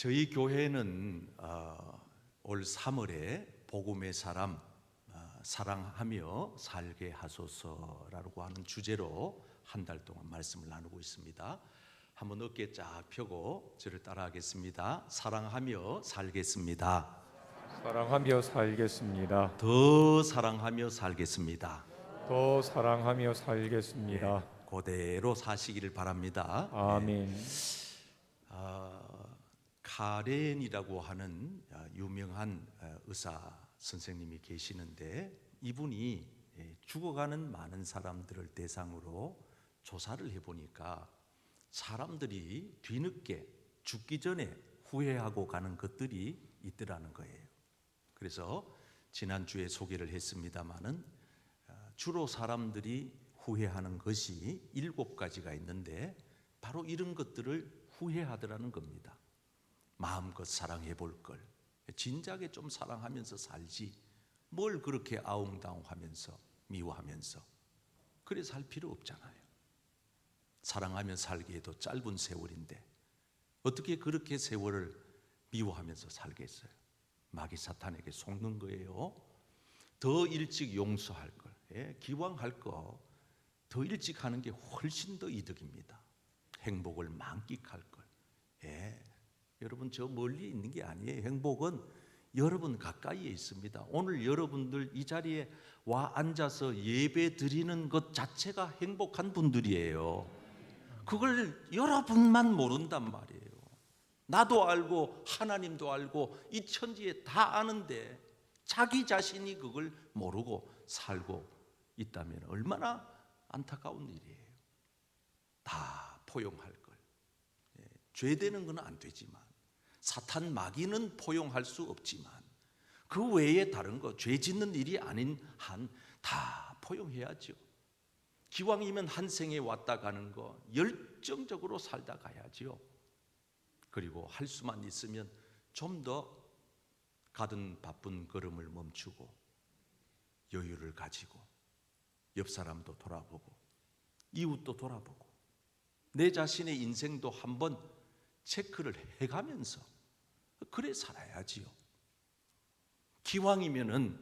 저희 교회는 올 3월에 복음의 사람 사랑하며 살게 하소서라고 하는 주제로 한 달 동안 말씀을 나누고 있습니다. 한번 어깨 쫙 펴고 저를 따라하겠습니다. 사랑하며 살겠습니다. 사랑하며 살겠습니다. 더 사랑하며 살겠습니다. 더 사랑하며 살겠습니다. 그대로 사시기를 바랍니다. 아멘. 카렌이라고 하는 유명한 의사 선생님이 계시는데 이분이 죽어가는 많은 사람들을 대상으로 조사를 해보니까 사람들이 뒤늦게 죽기 전에 후회하고 가는 것들이 있더라는 거예요. 그래서 지난주에 소개를 했습니다마는 주로 사람들이 후회하는 것이 7가지가 있는데 바로 이런 것들을 후회하더라는 겁니다. 마음껏 사랑해 볼 걸, 진작에 좀 사랑하면서 살지, 뭘 그렇게 아웅다웅하면서 미워하면서 그래 살 필요 없잖아요. 사랑하며 살기에도 짧은 세월인데 어떻게 그렇게 세월을 미워하면서 살겠어요? 마귀 사탄에게 속는 거예요. 더 일찍 용서할 걸, 기왕 할 거 더 일찍 하는 게 훨씬 더 이득입니다. 행복을 만끽할 걸. 여러분 저 멀리 있는 게 아니에요. 행복은 여러분 가까이에 있습니다. 오늘 여러분들 이 자리에 와 앉아서 예배 드리는 것 자체가 행복한 분들이에요. 그걸 여러분만 모른단 말이에요. 나도 알고 하나님도 알고 이 천지에 다 아는데 자기 자신이 그걸 모르고 살고 있다면 얼마나 안타까운 일이에요. 다 포용할 걸. 죄되는 건 안 되지만 사탄 마귀는 포용할 수 없지만 그 외에 다른 거 죄 짓는 일이 아닌 한 다 포용해야죠. 기왕이면 한 생에 왔다 가는 거 열정적으로 살다 가야죠. 그리고 할 수만 있으면 좀 더 가든 바쁜 걸음을 멈추고 여유를 가지고 옆 사람도 돌아보고 이웃도 돌아보고 내 자신의 인생도 한번 체크를 해가면서 그래 살아야지요. 기왕이면은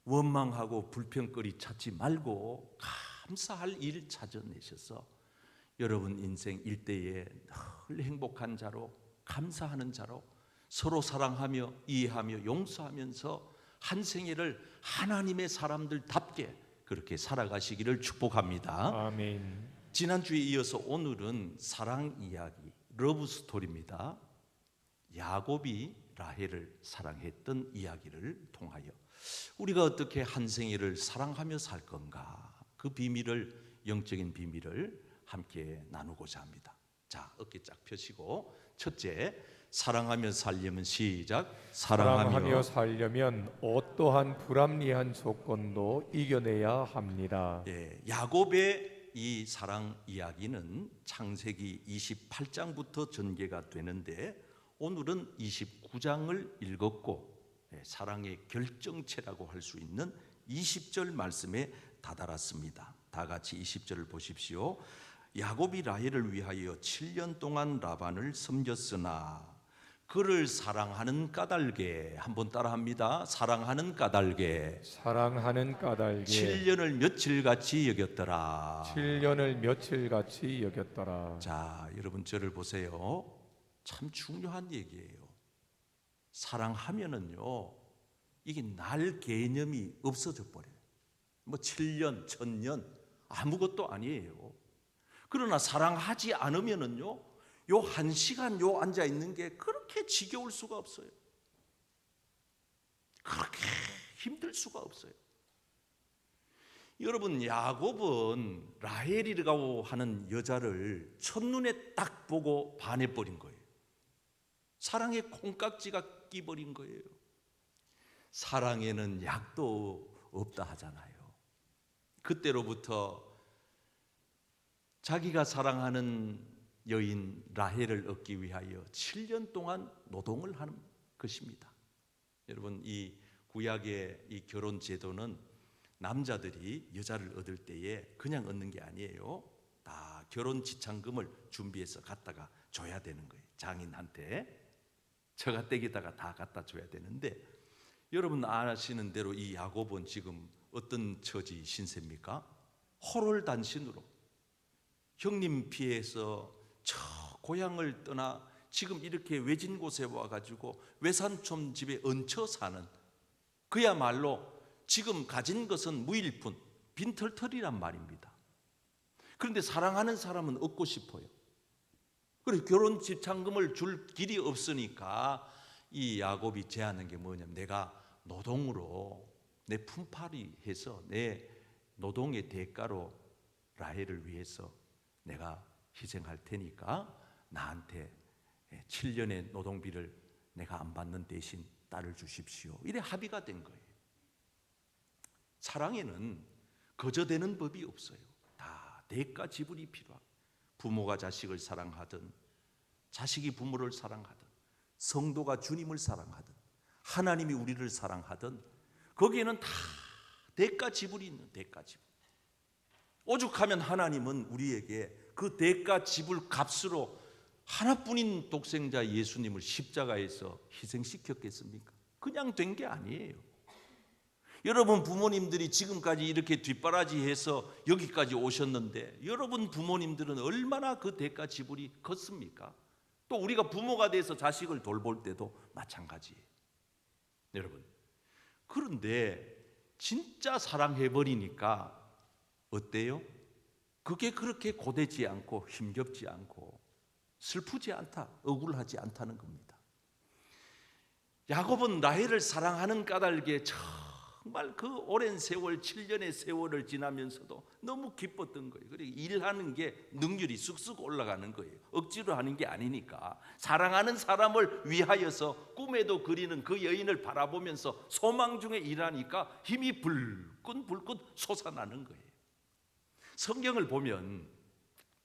원망하고 불평거리 찾지 말고 감사할 일 찾아내셔서 여러분 인생 일대에 늘 행복한 자로 감사하는 자로 서로 사랑하며 이해하며 용서하면서 한 생애를 하나님의 사람들답게 그렇게 살아가시기를 축복합니다. 아멘. 지난주에 이어서 오늘은 사랑 이야기, 러브 스토리입니다. 야곱이 라헬을 사랑했던 이야기를 통하여 우리가 어떻게 한 생애를 사랑하며 살 건가, 그 비밀을, 영적인 비밀을 함께 나누고자 합니다. 자, 어깨 쫙 펴시고 첫째, 사랑하며 살려면 시작. 사랑하며 살려면 어떠한 불합리한 조건도 이겨내야 합니다. 야곱의 이 사랑 이야기는 창세기 28장부터 전개가 되는데 오늘은 29장을 읽었고 사랑의 결정체라고 할 수 있는 20절 말씀에 다다랐습니다. 다 같이 20절을 보십시오. 야곱이 라헬을 위하여 7년 동안 라반을 섬겼으나 그를 사랑하는 까닭에, 한번 따라합니다. 사랑하는 까닭에 사랑하는 까닭에 7년을 며칠같이 여겼더라. 7년을 며칠같이 여겼더라. 자, 여러분 저를 보세요. 참 중요한 얘기예요. 사랑하면은요 이게 날 개념이 없어져 버려요. 뭐 7년, 1000년 아무것도 아니에요. 그러나 사랑하지 않으면은요 요 1시간 요 앉아 있는 게 그렇게 지겨울 수가 없어요. 그렇게 힘들 수가 없어요. 여러분 야곱은 라헬이라고 하는 여자를 첫눈에 딱 보고 반해버린 거예요. 사랑에 콩깍지가 끼버린 거예요. 사랑에는 약도 없다 하잖아요. 그때로부터 자기가 사랑하는 여인 라헬을 얻기 위하여 7년 동안 노동을 하는 것입니다. 여러분 이 구약의 이 결혼 제도는 남자들이 여자를 얻을 때에 그냥 얻는 게 아니에요. 다 결혼 지참금을 준비해서 갖다가 줘야 되는 거예요. 장인한테. 처가댁에다가 다 갖다 줘야 되는데, 여러분 아시는 대로 이 야곱은 지금 어떤 처지 신세입니까? 호롤단신으로 형님 피해서 저 고향을 떠나 지금 이렇게 외진 곳에 와가지고 외삼촌 집에 얹혀 사는, 그야말로 지금 가진 것은 무일푼, 빈털털이란 말입니다. 그런데 사랑하는 사람은 얻고 싶어요. 그래서 결혼 집창금을 줄 길이 없으니까 이 야곱이 제안한 게 뭐냐면, 내가 노동으로 내 품팔이 해서 내 노동의 대가로 라헬을 위해서 내가 희생할 테니까 나한테 7년의 노동비를 내가 안 받는 대신 딸을 주십시오. 이래 합의가 된 거예요. 사랑에는 거저되는 법이 없어요. 다 대가 지불이 필요하고, 부모가 자식을 사랑하든 자식이 부모를 사랑하든 성도가 주님을 사랑하든 하나님이 우리를 사랑하든 거기에는 다 대가 지불이 있는 대가 지불. 오죽하면 하나님은 우리에게 그 대가 지불 값으로 하나뿐인 독생자 예수님을 십자가에서 희생시켰겠습니까? 그냥 된 게 아니에요. 여러분 부모님들이 지금까지 이렇게 뒷바라지해서 여기까지 오셨는데, 여러분 부모님들은 얼마나 그 대가 지불이 컸습니까? 또 우리가 부모가 돼서 자식을 돌볼 때도 마찬가지예요. 여러분, 그런데 진짜 사랑해버리니까 어때요? 그게 그렇게 고되지 않고 힘겹지 않고 슬프지 않다, 억울하지 않다는 겁니다. 야곱은 라헬을 사랑하는 까닭에 정말 그 오랜 세월, 7년의 세월을 지나면서도 너무 기뻤던 거예요. 그리고 일하는 게 능률이 쑥쑥 올라가는 거예요. 억지로 하는 게 아니니까. 사랑하는 사람을 위하여서 꿈에도 그리는 그 여인을 바라보면서 소망 중에 일하니까 힘이 불끈불끈 솟아나는 거예요. 성경을 보면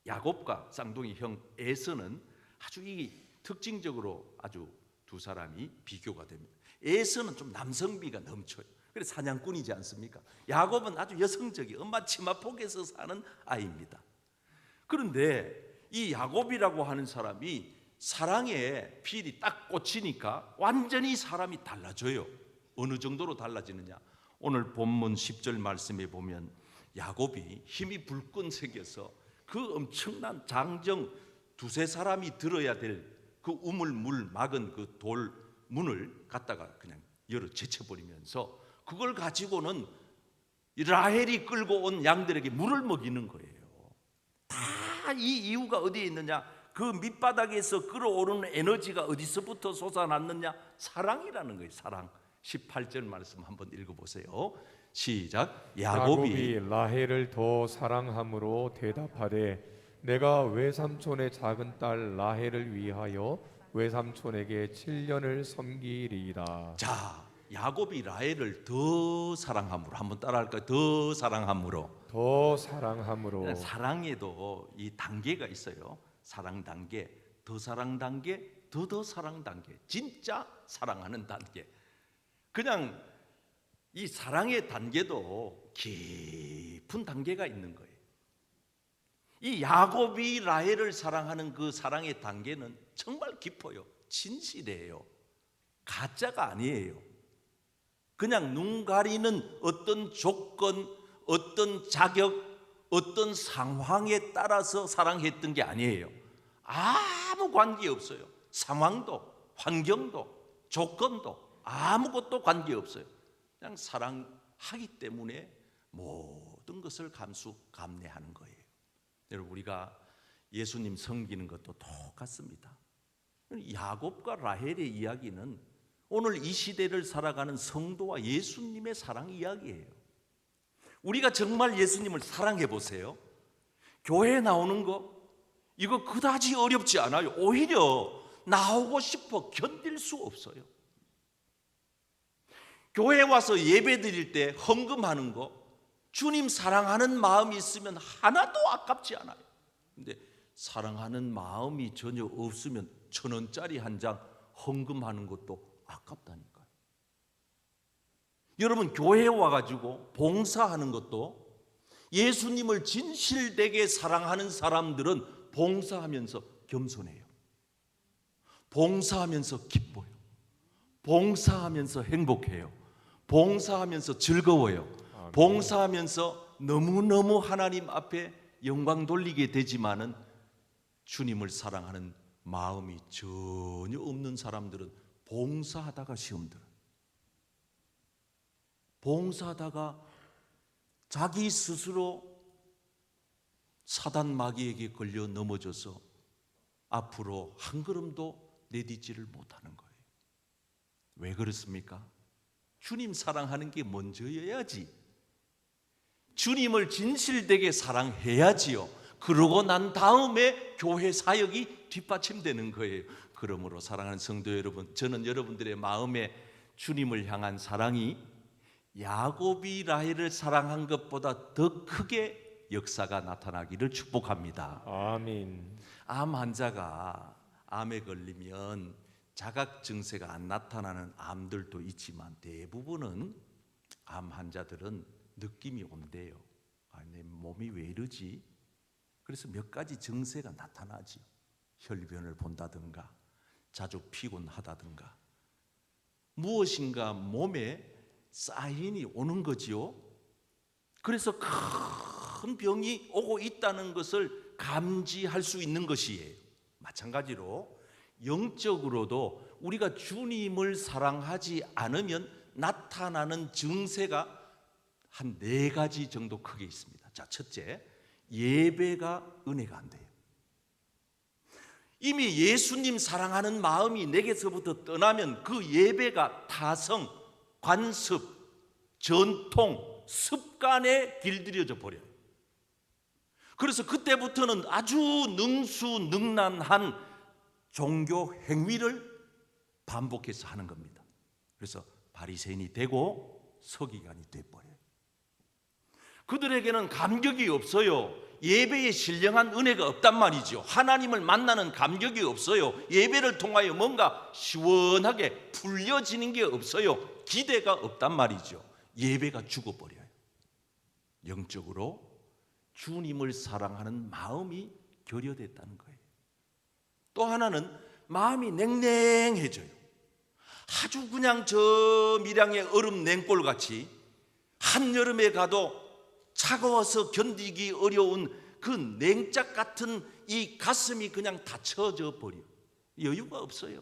야곱과 쌍둥이 형 에서는 아주 이 특징적으로 아주 두 사람이 비교가 됩니다. 에서는 좀 남성미가 넘쳐요. 그래서 사냥꾼이지 않습니까? 야곱은 아주 여성적이 엄마 치마폭에서 사는 아이입니다. 그런데 이 야곱이라고 하는 사람이 사랑에 필이 딱 꽂히니까 완전히 사람이 달라져요. 어느 정도로 달라지느냐? 오늘 본문 10절 말씀에 보면 야곱이 힘이 불끈 새겨서 그 엄청난 장정 두세 사람이 들어야 될 그 우물물 막은 그 돌 문을 갖다가 그냥 열어 제쳐버리면서 그걸 가지고는 라헬이 끌고 온 양들에게 물을 먹이는 거예요. 다 이 이유가 어디에 있느냐? 그 밑바닥에서 끌어오르는 에너지가 어디서부터 솟아났느냐? 사랑이라는 거예요. 사랑. 18절 말씀 한번 읽어보세요. 시작. 야곱이 라헬을 더 사랑함으로 대답하되 내가 외삼촌의 작은 딸 라헬을 위하여 외삼촌에게 7년을 섬기리이다. 자, 야곱이 라헬을 더 사랑함으로, 한번 따라할까요? 더 사랑함으로. 더 사랑함으로. 사랑에도 이 단계가 있어요. 사랑 단계, 더 사랑 단계, 더 사랑 단계. 진짜 사랑하는 단계. 그냥 이 사랑의 단계도 깊은 단계가 있는 거예요. 이 야곱이 라헬을 사랑하는 그 사랑의 단계는 정말 깊어요. 진실이에요. 가짜가 아니에요. 그냥 눈 가리는 어떤 조건, 어떤 자격, 어떤 상황에 따라서 사랑했던 게 아니에요. 아무 관계없어요. 상황도, 환경도, 조건도 아무것도 관계없어요. 그냥 사랑하기 때문에 모든 것을 감내하는 거예요. 여러분, 우리가 예수님 섬기는 것도 똑같습니다. 야곱과 라헬의 이야기는 오늘 이 시대를 살아가는 성도와 예수님의 사랑 이야기예요. 우리가 정말 예수님을 사랑해 보세요. 교회에 나오는 거 이거 그다지 어렵지 않아요. 오히려 나오고 싶어 견딜 수 없어요. 교회에 와서 예배 드릴 때 헌금하는 거 주님 사랑하는 마음이 있으면 하나도 아깝지 않아요. 근데 사랑하는 마음이 전혀 없으면 1,000원짜리 한 장 헌금하는 것도 아깝다니까요. 여러분, 교회에 와가지고 봉사하는 것도 예수님을 진실되게 사랑하는 사람들은 봉사하면서 겸손해요. 봉사하면서 기뻐요. 봉사하면서 행복해요. 봉사하면서 즐거워요. 아멘. 봉사하면서 너무너무 하나님 앞에 영광 돌리게 되지만은 주님을 사랑하는 마음이 전혀 없는 사람들은 봉사하다가 시험 들어요. 봉사하다가 자기 스스로 사단 마귀에게 걸려 넘어져서 앞으로 한 걸음도 내딛지를 못하는 거예요. 왜 그렇습니까? 주님 사랑하는 게 먼저여야지. 주님을 진실되게 사랑해야지요. 그러고 난 다음에 교회 사역이 뒷받침되는 거예요. 그러므로 사랑하는 성도 여러분, 저는 여러분들의 마음에 주님을 향한 사랑이 야곱이 라헬을 사랑한 것보다 더 크게 역사가 나타나기를 축복합니다. 아멘. 암 환자가 암에 걸리면 자각 증세가 안 나타나는 암들도 있지만 대부분은 암 환자들은 느낌이 온대요. 내 몸이 왜 이러지? 그래서 몇 가지 증세가 나타나지. 혈변을 본다든가 자주 피곤하다든가 무엇인가 몸에 사인이 오는 거지요. 그래서 큰 병이 오고 있다는 것을 감지할 수 있는 것이에요. 마찬가지로 영적으로도 우리가 주님을 사랑하지 않으면 나타나는 증세가 한 4가지 정도 크게 있습니다. 자, 첫째, 예배가 은혜가 안 돼요. 이미 예수님 사랑하는 마음이 내게서부터 떠나면 그 예배가 타성, 관습, 전통, 습관에 길들여져 버려요. 그래서 그때부터는 아주 능수능란한 종교 행위를 반복해서 하는 겁니다. 그래서 바리새인이 되고 서기관이 돼버려요. 그들에게는 감격이 없어요. 예배에 신령한 은혜가 없단 말이죠. 하나님을 만나는 감격이 없어요. 예배를 통하여 뭔가 시원하게 풀려지는 게 없어요. 기대가 없단 말이죠. 예배가 죽어버려요. 영적으로 주님을 사랑하는 마음이 결여됐다는 거예요. 또 하나는 마음이 냉랭해져요. 아주 그냥 저 밀양의 얼음 냉골같이 한여름에 가도 차가워서 견디기 어려운 그 냉짝 같은 이 가슴이 그냥 닫혀져 버려. 여유가 없어요.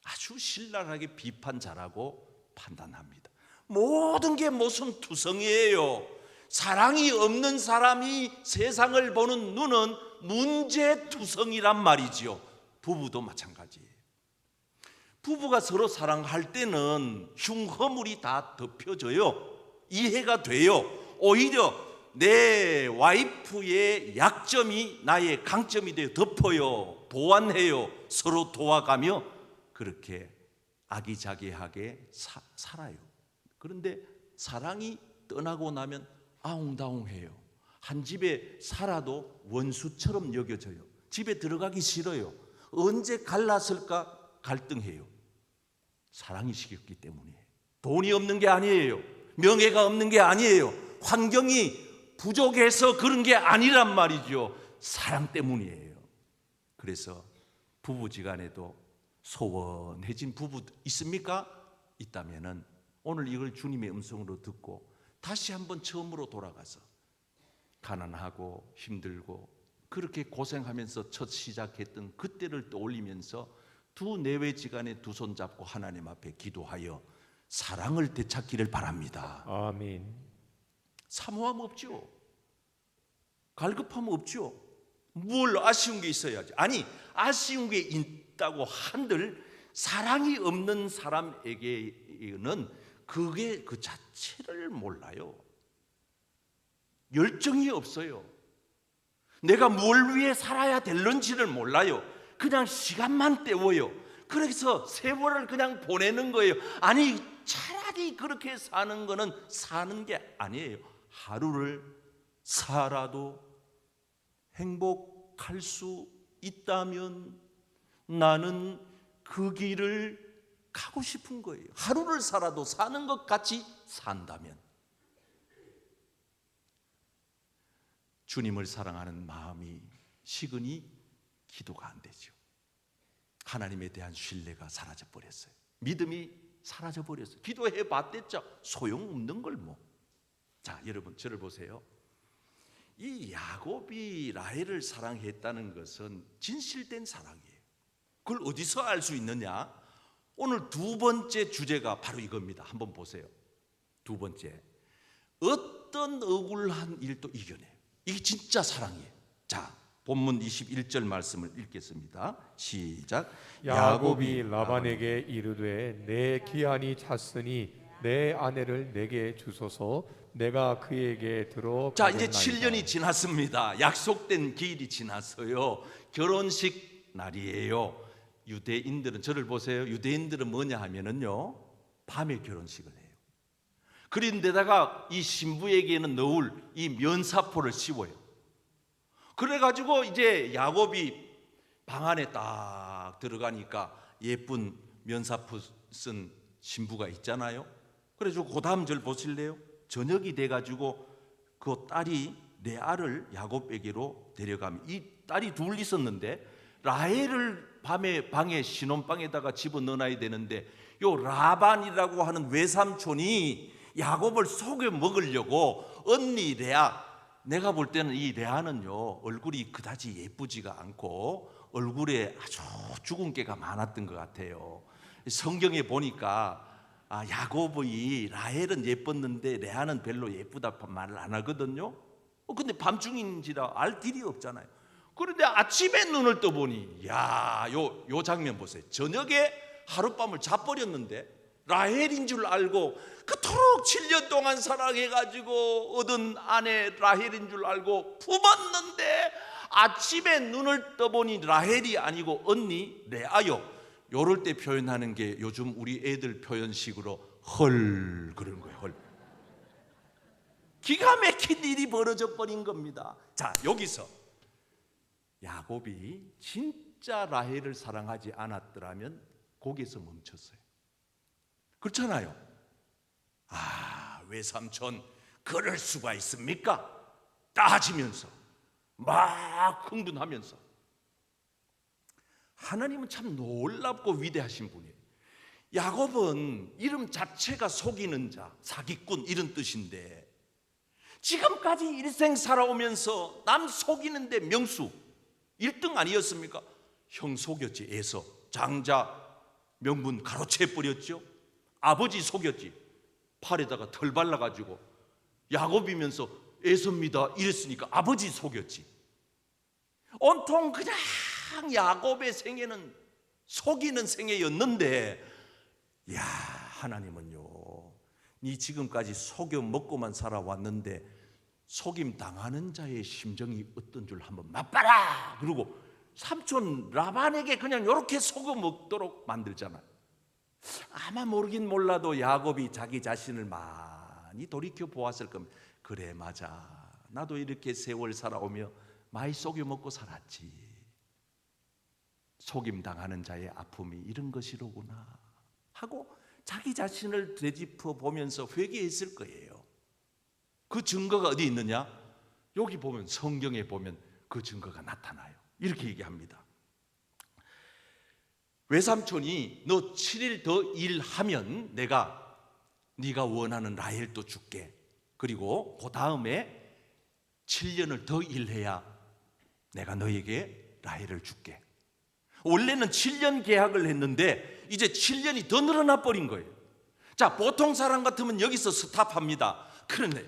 아주 신랄하게 비판 잘하고 판단합니다. 모든 게 모순투성이에요. 사랑이 없는 사람이 세상을 보는 눈은 문제투성이란 말이지요. 부부도 마찬가지예요. 부부가 서로 사랑할 때는 흉허물이 다 덮여져요. 이해가 돼요. 오히려 내 와이프의 약점이 나의 강점이 되어 덮어요. 보완해요. 서로 도와가며 그렇게 아기자기하게 살아요. 그런데 사랑이 떠나고 나면 아웅다웅해요. 한 집에 살아도 원수처럼 여겨져요. 집에 들어가기 싫어요. 언제 갈랐을까 갈등해요. 사랑이 식었기 때문이에요. 돈이 없는 게 아니에요. 명예가 없는 게 아니에요. 환경이 부족해서 그런 게 아니란 말이죠. 사랑 때문이에요. 그래서 부부지간에도 소원해진 부부 있습니까? 있다면은 오늘 이걸 주님의 음성으로 듣고 다시 한번 처음으로 돌아가서 가난하고 힘들고 그렇게 고생하면서 첫 시작했던 그때를 떠올리면서 두 내외지간에 두 손 잡고 하나님 앞에 기도하여 사랑을 되찾기를 바랍니다. 아멘. 사모함 없죠. 갈급함 없죠. 뭘 아쉬운 게 있어야지. 아니, 아쉬운 게 있다고 한들 사랑이 없는 사람에게는 그게 그 자체를 몰라요. 열정이 없어요. 내가 뭘 위해 살아야 될는지를 몰라요. 그냥 시간만 때워요. 그래서 세월을 그냥 보내는 거예요. 아니, 차라리 그렇게 사는 거는 사는 게 아니에요. 하루를 살아도 행복할 수 있다면 나는 그 길을 가고 싶은 거예요. 하루를 살아도 사는 것 같이 산다면 주님을 사랑하는 마음이 식으니 기도가 안 되죠. 하나님에 대한 신뢰가 사라져 버렸어요. 믿음이 사라져 버렸어요. 기도해 봤댔자 소용없는 걸 뭐. 자, 여러분 저를 보세요. 이 야곱이 라헬을 사랑했다는 것은 진실된 사랑이에요. 그걸 어디서 알 수 있느냐? 오늘 두 번째 주제가 바로 이겁니다. 한번 보세요. 두 번째, 어떤 억울한 일도 이겨내요. 이게 진짜 사랑이에요. 자, 본문 21절 말씀을 읽겠습니다. 시작. 야곱이 라반에게 이르되 내 기한이 찼으니 내 아내를 내게 주소서. 내가 그에게 들어. 자, 이제 7년이 지났습니다. 약속된 기일이 지났어요. 결혼식 날이에요. 유대인들은, 저를 보세요. 유대인들은 뭐냐 하면은요, 밤에 결혼식을 해요. 그런데다가 이 신부에게는 넣을 이 면사포를 씌워요. 그래가지고 이제 야곱이 방 안에 딱 들어가니까 예쁜 면사포 쓴 신부가 있잖아요. 그래서 그 다음 절 보실래요? 저녁이 돼가지고 그 딸이 레아를 야곱에게로 데려가면, 이 딸이 둘 있었는데 라헬을 밤에 방에 신혼방에다가 집어넣어놔야 되는데 요 라반이라고 하는 외삼촌이 야곱을 속여 먹으려고 언니 레아, 내가 볼 때는 이 레아는요 얼굴이 그다지 예쁘지가 않고 얼굴에 아주 주근깨가 많았던 것 같아요. 성경에 보니까 야곱의 라헬은 예뻤는데 레아는 별로 예쁘다 말을 안 하거든요. 근데 밤중인지라 알 길이 없잖아요. 그런데 아침에 눈을 떠보니 요 장면 보세요. 저녁에 하룻밤을 자버렸는데 라헬인 줄 알고 그토록 7년 동안 사랑해가지고 얻은 아내 라헬인 줄 알고 품었는데 아침에 눈을 떠보니 라헬이 아니고 언니 레아요. 요럴 때 표현하는 게 요즘 우리 애들 표현식으로 헐 그러는 거예요. 헐. 기가 막힌 일이 벌어져 버린 겁니다. 자, 여기서 야곱이 진짜 라헬을 사랑하지 않았더라면 거기서 멈췄어요. 그렇잖아요. 외삼촌 그럴 수가 있습니까? 따지면서 막 흥분하면서. 하나님은 참 놀랍고 위대하신 분이에요. 야곱은 이름 자체가 속이는 자, 사기꾼 이런 뜻인데 지금까지 일생 살아오면서 남 속이는데 명수 1등 아니었습니까? 형 속였지. 에서 장자 명분 가로채 버렸죠. 아버지 속였지. 팔에다가 털 발라가지고 야곱이면서 에서입니다 이랬으니까 아버지 속였지. 온통 그냥 야곱의 생애는 속이는 생애였는데, 하나님은요, 네 지금까지 속여 먹고만 살아왔는데 속임 당하는 자의 심정이 어떤 줄 한번 맛봐라. 그리고 삼촌 라반에게 그냥 이렇게 속여 먹도록 만들잖아요. 아마 모르긴 몰라도 야곱이 자기 자신을 많이 돌이켜 보았을 겁니다. 그래, 맞아. 나도 이렇게 세월 살아오며 많이 속여 먹고 살았지. 속임 당하는 자의 아픔이 이런 것이로구나 하고 자기 자신을 되짚어 보면서 회개했을 거예요. 그 증거가 어디 있느냐? 여기 보면, 성경에 보면 그 증거가 나타나요. 이렇게 얘기합니다. 외삼촌이 너 7일 더 일하면 내가 네가 원하는 라헬도 줄게. 그리고 그 다음에 7년을 더 일해야 내가 너에게 라헬을 줄게. 원래는 7년 계약을 했는데 이제 7년이 더 늘어나 버린 거예요. 자, 보통 사람 같으면 여기서 스탑합니다. 그런데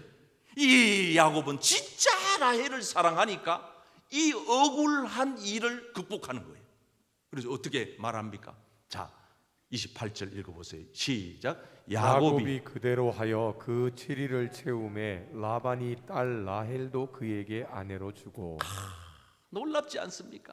이 야곱은 진짜 라헬을 사랑하니까 이 억울한 일을 극복하는 거예요. 그래서 어떻게 말합니까? 자, 28절 읽어보세요. 시작. 야곱이 그대로 하여 그 7일을 채우매 라반이 딸 라헬도 그에게 아내로 주고. 놀랍지 않습니까?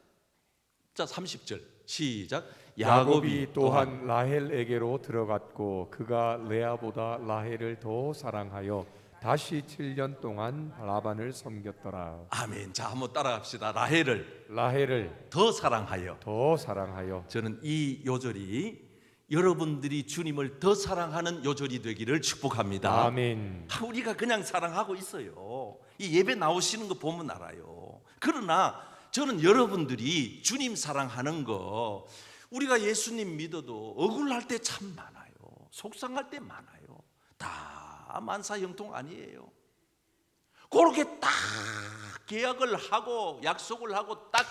자, 30절 시작. 야곱이 또한 라헬에게로 들어갔고 그가 레아보다 라헬을 더 사랑하여 다시 7년 동안 라반을 섬겼더라. 아멘. 자, 한번 따라갑시다. 라헬을 더 사랑하여. 저는 이 요절이 여러분들이 주님을 더 사랑하는 요절이 되기를 축복합니다. 아멘. 우리가 그냥 사랑하고 있어요. 이 예배 나오시는 거 보면 알아요. 그러나 저는 여러분들이 주님 사랑하는 거 우리가 예수님 믿어도 억울할 때 참 많아요. 속상할 때 많아요. 다 만사형통 아니에요. 그렇게 딱 계약을 하고 약속을 하고 딱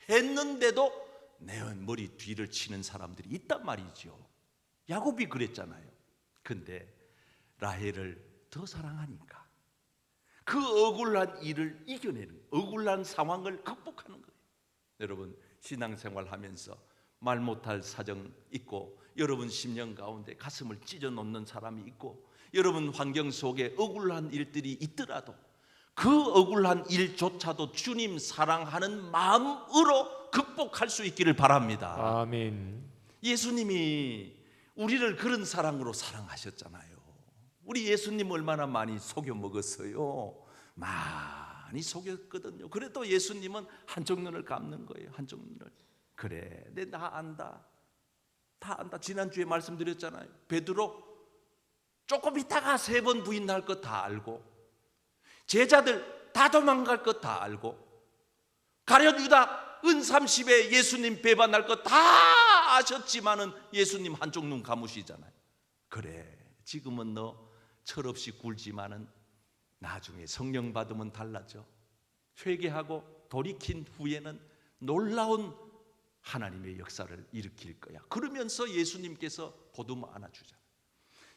했는데도 내 머리 뒤를 치는 사람들이 있단 말이죠. 야곱이 그랬잖아요. 근데 라헬을 더 사랑하니까 그 억울한 일을 이겨내는, 억울한 상황을 극복하는 거예요. 여러분, 신앙생활 하면서 말 못할 사정 있고, 여러분 심령 가운데 가슴을 찢어 놓는 사람이 있고, 여러분 환경 속에 억울한 일들이 있더라도 그 억울한 일조차도 주님 사랑하는 마음으로 극복할 수 있기를 바랍니다. 아멘. 예수님이 우리를 그런 사랑으로 사랑하셨잖아요. 우리 예수님 얼마나 많이 속여 먹었어요. 많이 속였거든요. 그래도 예수님은 한쪽 눈을 감는 거예요. 한쪽 눈을. 그래, 나 안다. 다 안다. 지난주에 말씀드렸잖아요. 베드로 조금 있다가 3번 부인할 것 다 알고, 제자들 다 도망갈 것 다 알고, 가룟 유다 은30에 예수님 배반할 것 다 아셨지만은 예수님 한쪽 눈 감으시잖아요. 그래, 지금은 너 철없이 굴지만은 나중에 성령 받으면 달라져. 회개하고 돌이킨 후에는 놀라운 하나님의 역사를 일으킬 거야. 그러면서 예수님께서 보듬어 안아주잖아요.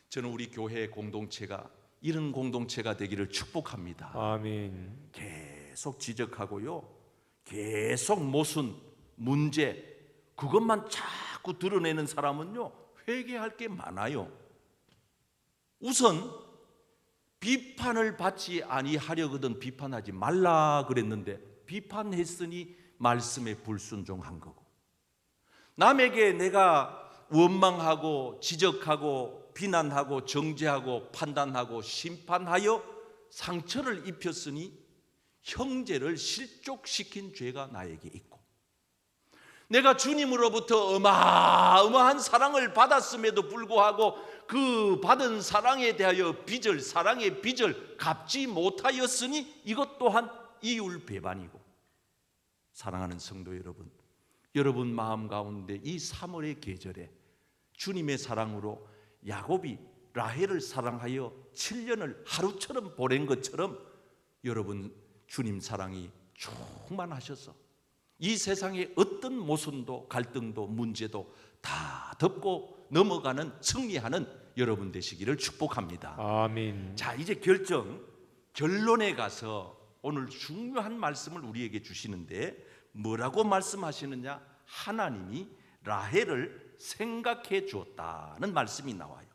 저는 우리 교회 공동체가 이런 공동체가 되기를 축복합니다. 아멘. 계속 지적하고요, 계속 모순, 문제, 그것만 자꾸 드러내는 사람은요, 회개할 게 많아요. 우선 비판을 받지 아니하려거든 비판하지 말라 그랬는데, 비판했으니 말씀에 불순종한 거고, 남에게 내가 원망하고 지적하고 비난하고 정죄하고 판단하고 심판하여 상처를 입혔으니 형제를 실족시킨 죄가 나에게 있고, 내가 주님으로부터 어마어마한 사랑을 받았음에도 불구하고 그 받은 사랑에 대하여 빚을, 사랑의 빚을 갚지 못하였으니 이것 또한 이율 배반이고. 사랑하는 성도 여러분, 여러분 마음 가운데 이 3월의 계절에 주님의 사랑으로 야곱이 라헬을 사랑하여 7년을 하루처럼 보낸 것처럼 여러분 주님 사랑이 충만하셔서 이 세상의 어떤 모순도 갈등도 문제도 다 덮고 넘어가는, 승리하는 여러분 되시기를 축복합니다. 아멘. 자, 이제 결론에 가서 오늘 중요한 말씀을 우리에게 주시는데, 뭐라고 말씀하시느냐? 하나님이 라헬을 생각해 주었다는 말씀이 나와요.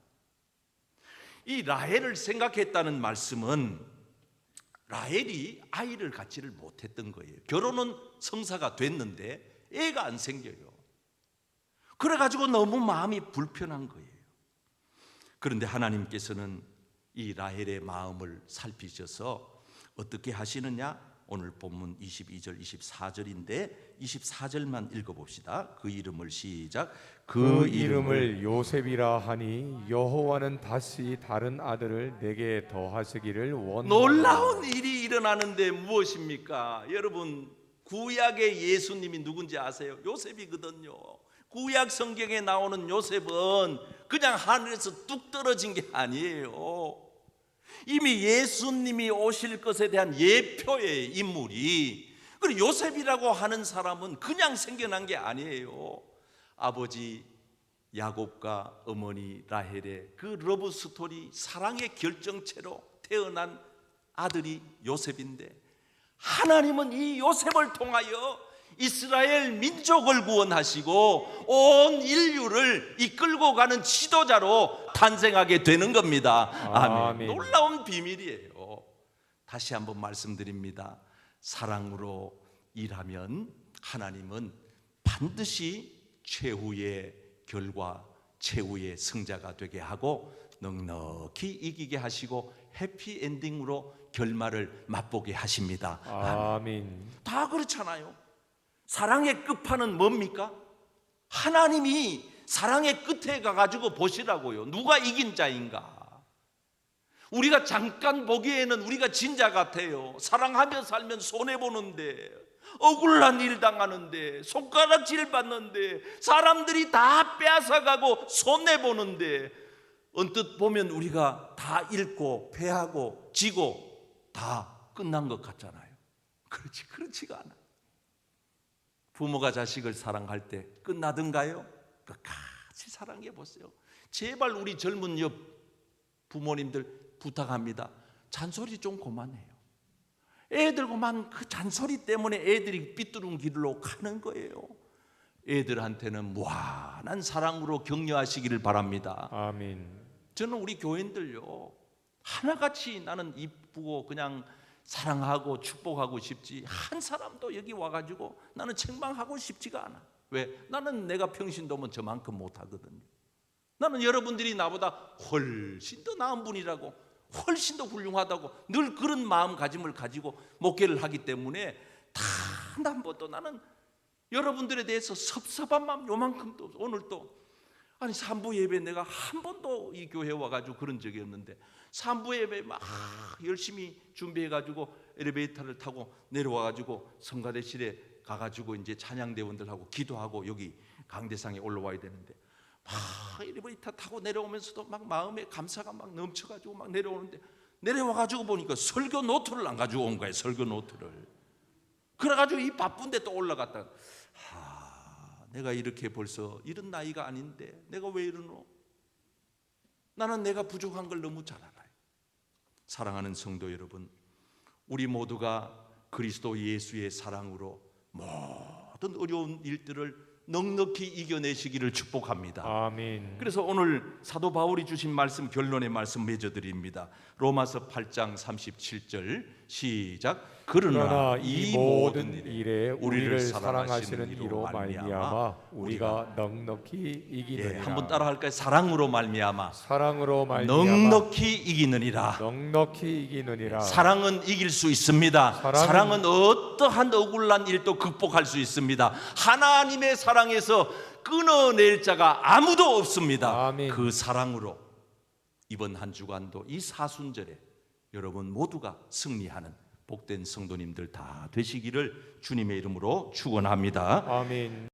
이 라헬을 생각했다는 말씀은 라헬이 아이를 갖지를 못했던 거예요. 결혼은 성사가 됐는데 애가 안 생겨요. 그래가지고 너무 마음이 불편한 거예요. 그런데 하나님께서는 이 라헬의 마음을 살피셔서 어떻게 하시느냐? 오늘 본문 22절 24절인데 24절만 읽어봅시다. 그 이름을 시작. 그 이름을 요셉이라 하니 여호와는 다시 다른 아들을 내게 더하시기를 원하노라. 놀라운 일이 일어나는데 무엇입니까? 여러분, 구약의 예수님이 누군지 아세요? 요셉이거든요. 구약 성경에 나오는 요셉은 그냥 하늘에서 뚝 떨어진 게 아니에요. 이미 예수님이 오실 것에 대한 예표의 인물이, 그리고 요셉이라고 하는 사람은 그냥 생겨난 게 아니에요. 아버지 야곱과 어머니 라헬의 그 러브 스토리, 사랑의 결정체로 태어난 아들이 요셉인데, 하나님은 이 요셉을 통하여 이스라엘 민족을 구원하시고 온 인류를 이끌고 가는 지도자로 탄생하게 되는 겁니다. 아멘. 놀라운 비밀이에요. 다시 한번 말씀드립니다. 사랑으로 일하면 하나님은 반드시 최후의 결과, 최후의 승자가 되게 하고 넉넉히 이기게 하시고 해피엔딩으로 결말을 맛보게 하십니다. 아멘. 다 그렇잖아요. 사랑의 끝판은 뭡니까? 하나님이 사랑의 끝에 가가지고 보시라고요. 누가 이긴 자인가? 우리가 잠깐 보기에는 우리가 진자 같아요. 사랑하며 살면 손해보는데 억울한 일 당하는데, 손가락질 받는데, 사람들이 다 빼앗아가고 손해보는데, 언뜻 보면 우리가 다 잃고 패하고 지고 다 끝난 것 같잖아요. 그렇지가 않아. 부모가 자식을 사랑할 때 끝나든가요? 끝까지 사랑해 보세요. 제발 우리 젊은 옆 부모님들 부탁합니다. 잔소리 좀 그만해요. 애들고만 그 잔소리 때문에 애들이 삐뚤은 길로 가는 거예요. 애들한테는 무한한 사랑으로 격려하시기를 바랍니다. 아멘. 저는 우리 교인들요, 하나같이 나는 이쁘고 그냥 사랑하고 축복하고 싶지, 한 사람도 여기 와가지고 나는 책망하고 싶지가 않아. 왜? 나는 내가 평신도면 저만큼 못하거든요. 나는 여러분들이 나보다 훨씬 더 나은 분이라고, 훨씬 더 훌륭하다고 늘 그런 마음가짐을 가지고 목회를 하기 때문에 단 한 번도 나는 여러분들에 대해서 섭섭한 마음 요만큼도, 오늘 또 아니 산부 예배 내가 한 번도 이 교회에 와가지고 그런 적이 없는데, 산부 예배 막 열심히 준비해가지고 엘리베이터를 타고 내려와가지고 성가대실에 가가지고 이제 찬양대원들하고 기도하고 여기 강대상에 올라와야 되는데, 막 엘리베이터 타고 내려오면서도 막 마음에 감사가 막 넘쳐가지고 막 내려오는데, 내려와가지고 보니까 설교 노트를 안 가지고 온 거예요. 설교 노트를. 그래가지고 이 바쁜데 또 올라갔다. 내가 이렇게 벌써 이런 나이가 아닌데 내가 왜 이러노? 나는 내가 부족한 걸 너무 잘 알아요. 사랑하는 성도 여러분, 우리 모두가 그리스도 예수의 사랑으로 모든 어려운 일들을 넉넉히 이겨내시기를 축복합니다. 아멘. 그래서 오늘 사도 바울이 주신 말씀, 결론의 말씀 맺어드립니다. 로마서 8장 37절 시작. 그러나 이 모든 일에 우리를 사랑하시는 이로 말미암아 우리가 넉넉히 이기느니라. 한번 따라할까요? 사랑으로 말미암아 사랑으로 말미암아 넉넉히 이기느니라. 넉넉히 이기느니라. 사랑은 이길 수 있습니다. 사랑은 어떠한 억울한 일도 극복할 수 있습니다. 하나님의 사랑에서 끊어낼 자가 아무도 없습니다. 아멘. 그 사랑으로 이번 한 주간도 이 사순절에 여러분 모두가 승리하는 복된 성도님들 다 되시기를 주님의 이름으로 축원합니다. 아멘.